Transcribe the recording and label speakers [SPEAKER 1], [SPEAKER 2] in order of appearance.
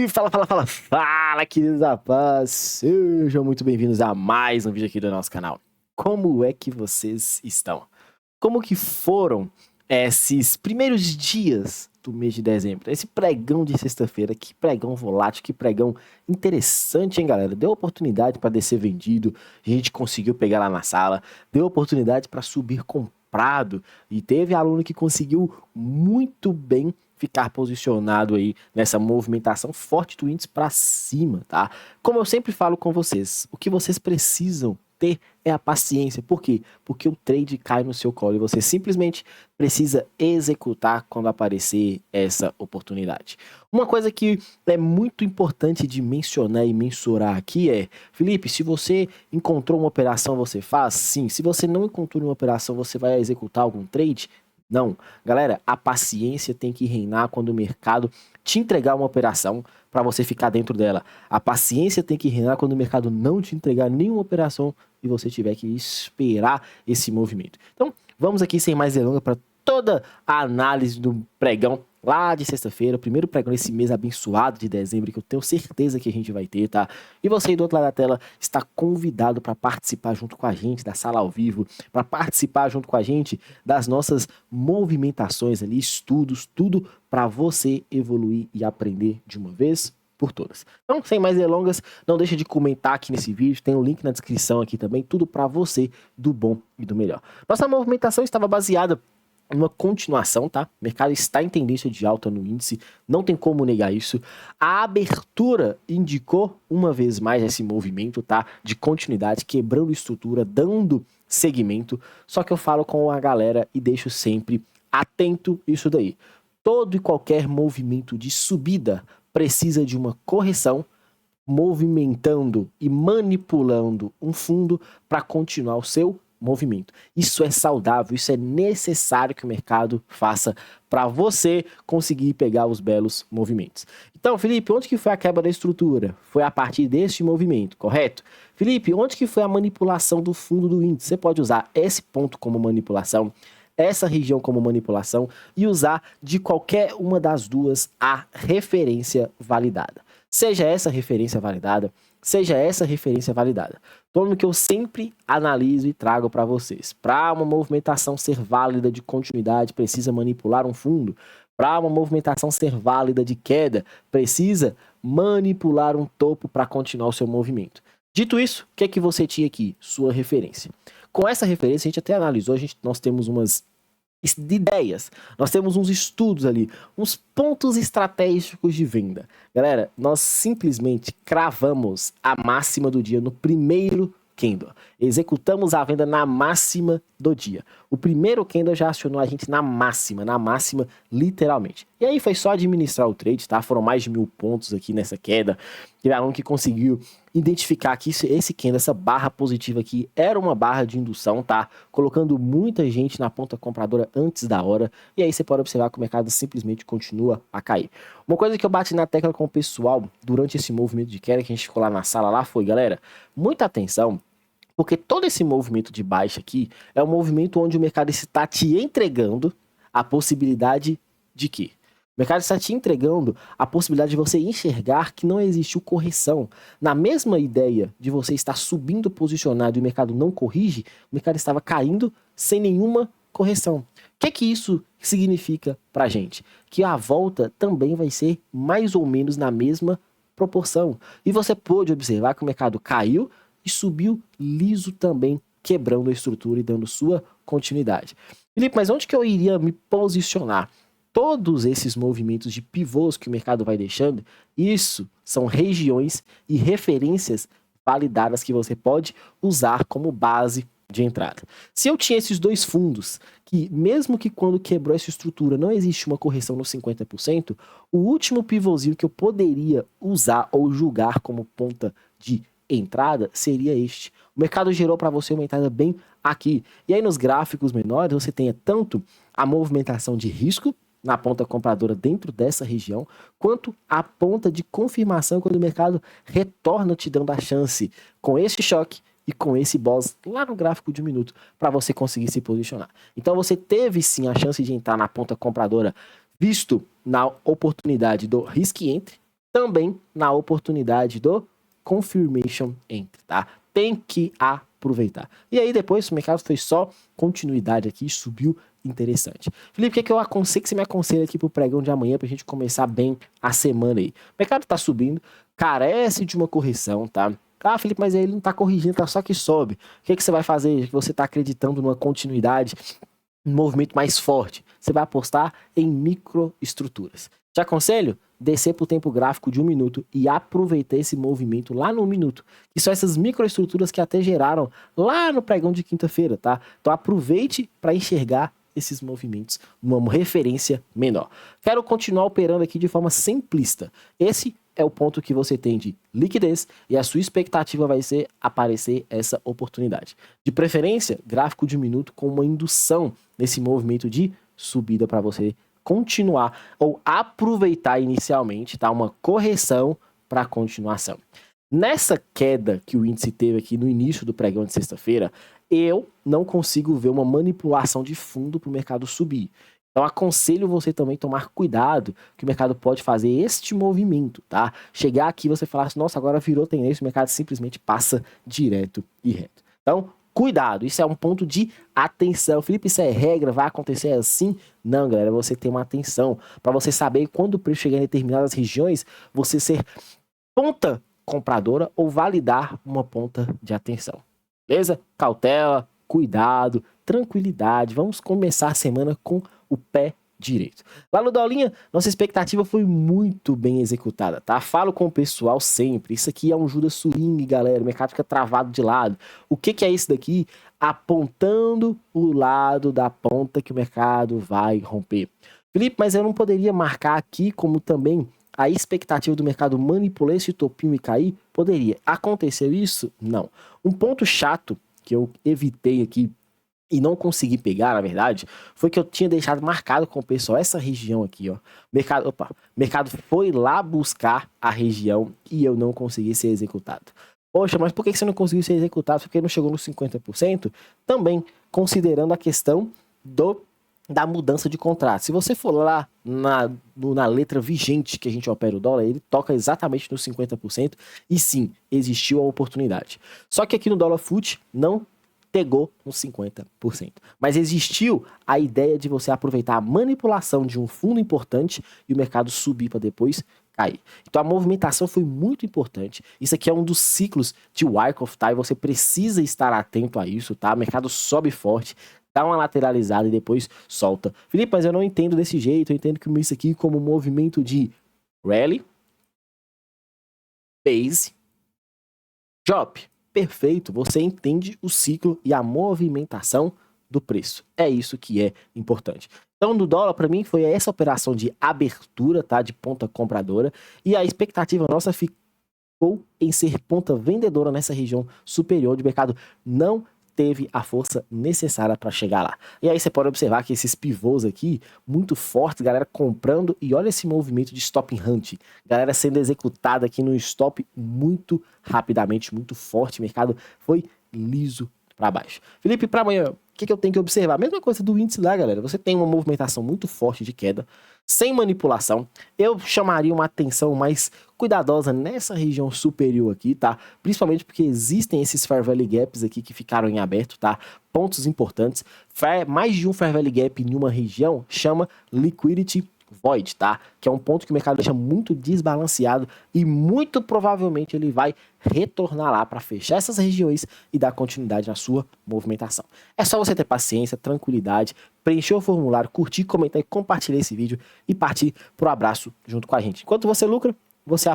[SPEAKER 1] Fala, queridos da paz. Sejam muito bem-vindos a mais um vídeo aqui do nosso canal. Como é que vocês estão? Como que foram esses primeiros dias do mês de dezembro? Esse pregão de sexta-feira, que pregão volátil, que pregão interessante, hein, galera? Deu oportunidade para descer vendido, a gente conseguiu pegar lá na sala, deu oportunidade para subir comprado e teve aluno que conseguiu muito bem ficar posicionado aí nessa movimentação forte do índice para cima, tá? Como eu sempre falo com vocês, o que vocês precisam ter é a paciência. Por quê? Porque o trade cai no seu colo e você simplesmente precisa executar quando aparecer essa oportunidade. Uma coisa que é muito importante de mencionar e mensurar aqui é, Felipe, se você encontrou uma operação, você faz? Sim. Se você não encontrou uma operação, você vai executar algum trade? Não. Galera, a paciência tem que reinar quando o mercado te entregar uma operação para você ficar dentro dela. A paciência tem que reinar quando o mercado não te entregar nenhuma operação e você tiver que esperar esse movimento. Então, vamos aqui sem mais delongas para toda a análise do pregão lá de sexta-feira, o primeiro pregão desse mês abençoado de dezembro, que eu tenho certeza que a gente vai ter, tá? E você aí do outro lado da tela está convidado para participar junto com a gente da sala ao vivo, para participar junto com a gente das nossas movimentações ali, estudos, tudo para você evoluir e aprender de uma vez por todas. Então, sem mais delongas, não deixa de comentar aqui nesse vídeo, tem o link na descrição aqui também, tudo para você do bom e do melhor. Nossa movimentação estava baseada uma continuação, tá? O mercado está em tendência de alta no índice, não tem como negar isso. A abertura indicou uma vez mais esse movimento, tá? De continuidade, quebrando estrutura, dando segmento. Só que eu falo com a galera e deixo sempre atento isso daí. Todo e qualquer movimento de subida precisa de uma correção, movimentando e manipulando um fundo para continuar o seu movimento. Isso é saudável, isso é necessário que o mercado faça para você conseguir pegar os belos movimentos. Então, Felipe, onde que foi a quebra da estrutura? Foi a partir deste movimento, correto? Felipe, onde que foi a manipulação do fundo do índice? Você pode usar esse ponto como manipulação, essa região como manipulação e usar de qualquer uma das duas a referência validada. Seja essa referência validada, seja essa referência validada. Todo que eu sempre analiso e trago para vocês. Para uma movimentação ser válida de continuidade, precisa manipular um fundo. Para uma movimentação ser válida de queda, precisa manipular um topo para continuar o seu movimento. Dito isso, o que é que você tinha aqui? Sua referência. Com essa referência, a gente até analisou, nós temos umas ideias, nós temos uns estudos ali, uns pontos estratégicos de venda. Galera, nós simplesmente cravamos a máxima do dia no primeiro candle. Executamos a venda na máxima do dia. O primeiro candle já acionou a gente na máxima literalmente. E aí foi só administrar o trade, tá? Foram mais de 1000 pontos aqui nessa queda. Teve aluno que conseguiu identificar que esse candle, essa barra positiva aqui, era uma barra de indução, tá? Colocando muita gente na ponta compradora antes da hora. E aí você pode observar que o mercado simplesmente continua a cair. Uma coisa que eu bati na tecla com o pessoal durante esse movimento de queda, que a gente ficou lá na sala lá, foi, galera, muita atenção, porque todo esse movimento de baixa aqui é um movimento onde o mercado está te entregando a possibilidade de quê? O mercado está te entregando a possibilidade de você enxergar que não existiu correção. Na mesma ideia de você estar subindo posicionado e o mercado não corrige, o mercado estava caindo sem nenhuma correção. O que isso significa para a gente? Que a volta também vai ser mais ou menos na mesma proporção. E você pôde observar que o mercado caiu e subiu liso também, quebrando a estrutura e dando sua continuidade. Felipe, mas onde que eu iria me posicionar? Todos esses movimentos de pivôs que o mercado vai deixando, isso são regiões e referências validadas que você pode usar como base de entrada. Se eu tinha esses dois fundos, que mesmo que quando quebrou essa estrutura não existe uma correção nos 50%, o último pivôzinho que eu poderia usar ou julgar como ponta de entrada seria este. O mercado gerou para você uma entrada bem aqui. E aí nos gráficos menores você tenha tanto a movimentação de risco na ponta compradora dentro dessa região, quanto a ponta de confirmação quando o mercado retorna te dando a chance com esse choque e com esse boss lá no gráfico de 1 minuto para você conseguir se posicionar. Então você teve sim a chance de entrar na ponta compradora visto na oportunidade do risk entry, também na oportunidade do Confirmation Entry, tá? Tem que aproveitar. E aí depois o mercado foi só continuidade aqui, subiu interessante. Felipe, o que é que eu aconselho, que você me aconselha aqui pro pregão de amanhã pra gente começar bem a semana aí? O mercado tá subindo, carece de uma correção, tá? Ah, Felipe, mas aí ele não tá corrigindo, tá só que sobe. O que é que você vai fazer? Você tá acreditando numa continuidade, um movimento mais forte? Você vai apostar em microestruturas. Te aconselho descer para o tempo gráfico de 1 minuto e aproveitar esse movimento lá no 1 minuto. Que são essas microestruturas que até geraram lá no pregão de quinta-feira, tá? Então aproveite para enxergar esses movimentos, uma referência menor. Quero continuar operando aqui de forma simplista. Esse é o ponto que você tem de liquidez e a sua expectativa vai ser aparecer essa oportunidade. De preferência, gráfico de 1 minuto com uma indução nesse movimento de subida para você continuar ou aproveitar inicialmente, tá? Uma correção para continuação. Nessa queda que o índice teve aqui no início do pregão de sexta-feira, eu não consigo ver uma manipulação de fundo para o mercado subir. Então aconselho você também tomar cuidado que o mercado pode fazer este movimento, tá? Chegar aqui e você falar assim, nossa, agora virou tendência, o mercado simplesmente passa direto e reto. Então, cuidado, isso é um ponto de atenção. Felipe, isso é regra, vai acontecer assim? Não, galera, você tem uma atenção para você saber quando o preço chegar em determinadas regiões, você ser ponta compradora ou validar uma ponta de atenção. Beleza? Cautela, cuidado, tranquilidade. Vamos começar a semana com o pé direito. Lá no Dolinha, nossa expectativa foi muito bem executada, tá? Falo com o pessoal sempre. Isso aqui é um Judas Swing, galera. O mercado fica travado de lado. O que é isso daqui? Apontando o lado da ponta que o mercado vai romper. Felipe, mas eu não poderia marcar aqui como também a expectativa do mercado manipular esse topinho e cair? Poderia. Aconteceu isso? Não. Um ponto chato que eu evitei aqui e não consegui pegar, na verdade, foi que eu tinha deixado marcado com o pessoal essa região aqui, ó. Mercado foi lá buscar a região e eu não consegui ser executado. Poxa, mas por que você não conseguiu ser executado? Porque não chegou nos 50%? Também considerando a questão da mudança de contrato. Se você for lá na letra vigente que a gente opera o dólar, ele toca exatamente nos 50% e sim, existiu a oportunidade. Só que aqui no dólar FUT não pegou uns 50%. Mas existiu a ideia de você aproveitar a manipulação de um fundo importante e o mercado subir para depois cair. Então a movimentação foi muito importante. Isso aqui é um dos ciclos de Wyckoff, tá? E você precisa estar atento a isso, tá? O mercado sobe forte, dá uma lateralizada e depois solta. Felipe, mas eu não entendo desse jeito. Eu entendo que isso aqui como um movimento de rally, base, drop. Perfeito, você entende o ciclo e a movimentação do preço. É isso que é importante. Então, no dólar, para mim, foi essa operação de abertura, tá? De ponta compradora. E a expectativa nossa ficou em ser ponta vendedora nessa região superior, onde o mercado não teve a força necessária para chegar lá. E aí você pode observar que esses pivôs aqui, muito fortes, galera comprando, e olha esse movimento de stop hunt, galera sendo executada aqui no stop muito rapidamente, muito forte, o mercado foi liso para baixo. Felipe, para amanhã, o que eu tenho que observar? Mesma coisa do índice lá, galera, você tem uma movimentação muito forte de queda, sem manipulação. Eu chamaria uma atenção mais cuidadosa nessa região superior aqui, tá? Principalmente porque existem esses Fair Value Gaps aqui que ficaram em aberto, tá? Pontos importantes. Mais de um Fair Value Gap em uma região chama Liquidity Void, tá? Que é um ponto que o mercado deixa muito desbalanceado e muito provavelmente ele vai retornar lá para fechar essas regiões e dar continuidade na sua movimentação. É só você ter paciência, tranquilidade, preencher o formulário, curtir, comentar e compartilhar esse vídeo e partir pro abraço junto com a gente. Enquanto você lucra, você